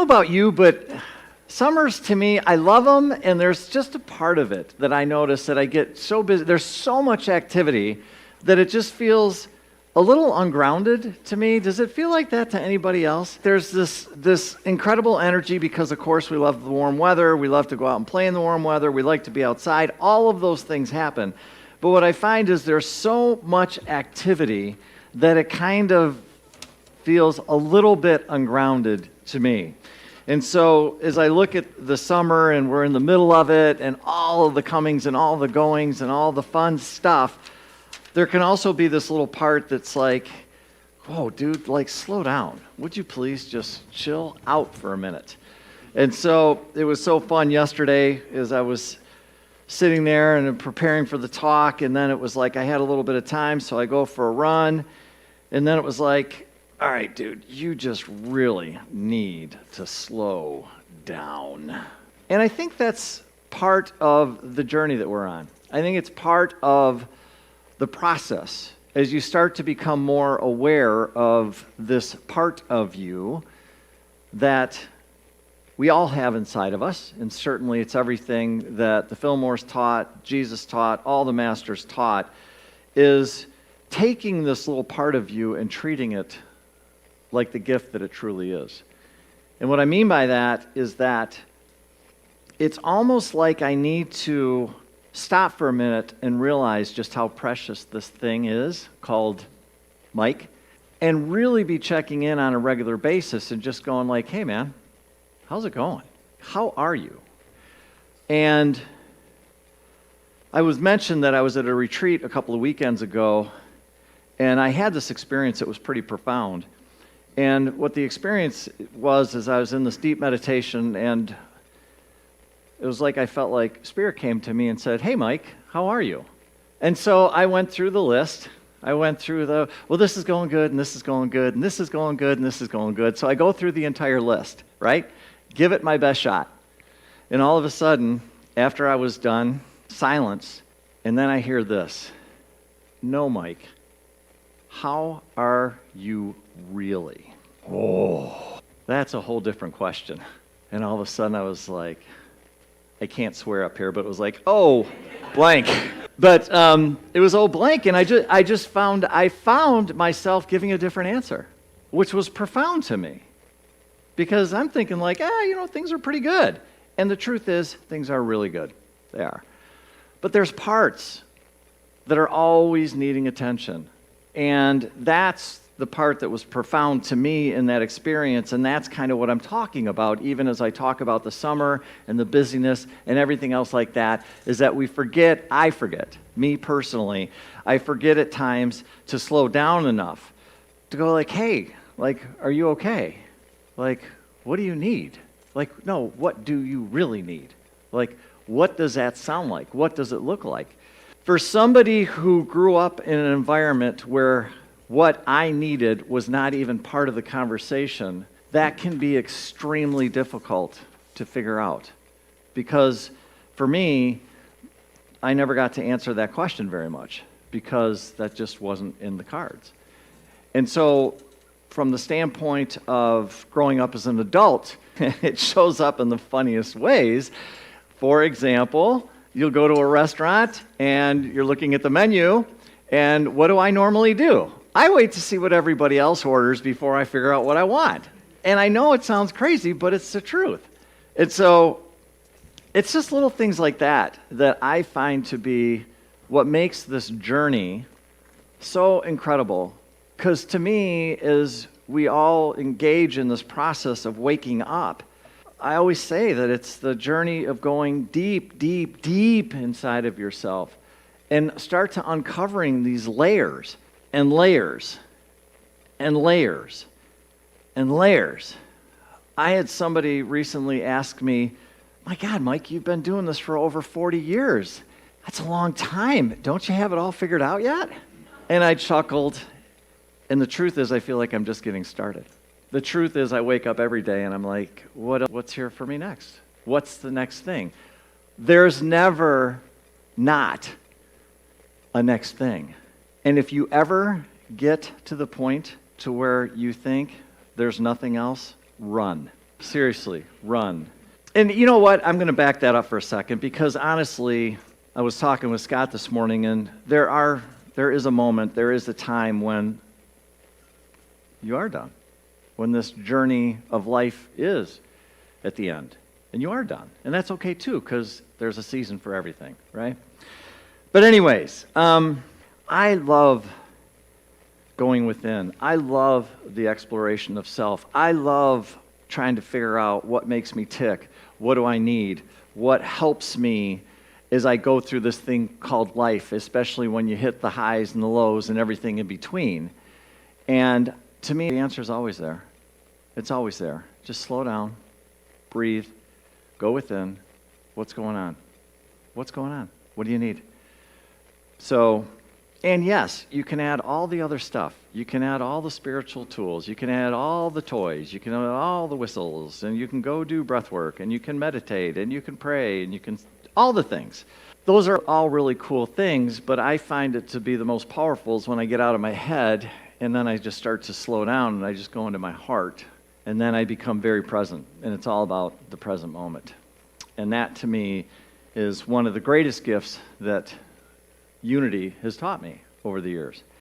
about you, but summers to me, I love them, and there's just a part of it that I notice that I get so busy. There's so much activity that it just feels a little ungrounded to me. Does it feel like that to anybody else? There's this incredible energy because, of course, we love the warm weather. We love to go out and play in the warm weather. We like to be outside. All of those things happen. But what I find is there's so much activity that it kind of feels a little bit ungrounded to me. And so as I look at the summer and we're in the middle of it and all of the comings and all the goings and all the fun stuff, there can also be this little part that's like, whoa, dude, like slow down. Would you please just chill out for a minute? And so it was so fun yesterday as I was sitting there and preparing for the talk, and then it was like I had a little bit of time, so I go for a run, and then it was like, all right, dude, you just really need to slow down. And I think that's part of the journey that we're on. I think it's part of the process as you start to become more aware of this part of you that we all have inside of us, and certainly it's everything that the Fillmores taught, Jesus taught, all the masters taught, is taking this little part of you and treating it like the gift that it truly is. And what I mean by that is that it's almost like I need to stop for a minute and realize just how precious this thing is called Mike, and really be checking in on a regular basis and just going like, hey man, how's it going? How are you? And I was mentioned that I was at a retreat a couple of weekends ago, and I had this experience that was pretty profound. And what the experience was is I was in this deep meditation, and it was like I felt like Spirit came to me and said, hey, Mike, how are you? And so I went through the list. I went through well, this is going good, and this is going good, and this is going good, and this is going good. So I go through the entire list, right? Give it my best shot. And all of a sudden, after I was done, silence, and then I hear this. No, Mike, how are you really? Oh, that's a whole different question. And all of a sudden I was like, I can't swear up here, but it was like, oh, blank. But it was oh blank, and I found myself giving a different answer, which was profound to me. Because I'm thinking like, things are pretty good. And the truth is, things are really good. They are. But there's parts that are always needing attention. And that's the part that was profound to me in that experience, and that's kind of what I'm talking about, even as I talk about the summer and the busyness and everything else like that, is that I forget, me personally, I forget at times to slow down enough to go like, hey, like, are you okay? Like, what do you need? Like, no, what do you really need? Like, what does that sound like? What does it look like? For somebody who grew up in an environment where what I needed was not even part of the conversation, that can be extremely difficult to figure out. Because for me, I never got to answer that question very much because that just wasn't in the cards. And so from the standpoint of growing up as an adult, it shows up in the funniest ways. For example, you'll go to a restaurant and you're looking at the menu, and what do I normally do? I wait to see what everybody else orders before I figure out what I want. And I know it sounds crazy, but it's the truth. And so it's just little things like that that I find to be what makes this journey so incredible. Because to me, as we all engage in this process of waking up, I always say that it's the journey of going deep, deep, deep inside of yourself and start to uncovering these layers and layers and layers and layers. I had somebody recently ask me, my God, Mike, you've been doing this for over 40 years. That's a long time. Don't you have it all figured out yet? And I chuckled. And the truth is, I feel like I'm just getting started. The truth is, I wake up every day and I'm like, what's here for me next? What's the next thing? There's never not a next thing. And if you ever get to the point to where you think there's nothing else, run. Seriously, run. And you know what? I'm going to back that up for a second because honestly, I was talking with Scott this morning, and there is a moment, there is a time when you are done, when this journey of life is at the end, and you are done. And that's okay too, because there's a season for everything, right? But anyways, I love going within. I love the exploration of self. I love trying to figure out what makes me tick. What do I need? What helps me as I go through this thing called life, especially when you hit the highs and the lows and everything in between. And to me, the answer is always there. It's always there. Just slow down, breathe, go within. What's going on? What's going on? What do you need? So, and yes, you can add all the other stuff. You can add all the spiritual tools. You can add all the toys. You can add all the whistles. And you can go do breath work. And you can meditate. And you can pray. And you can, all the things. Those are all really cool things, but I find it to be the most powerful is when I get out of my head and then I just start to slow down and I just go into my heart. And then I become very present. And it's all about the present moment. And that to me is one of the greatest gifts that Unity has taught me over the years.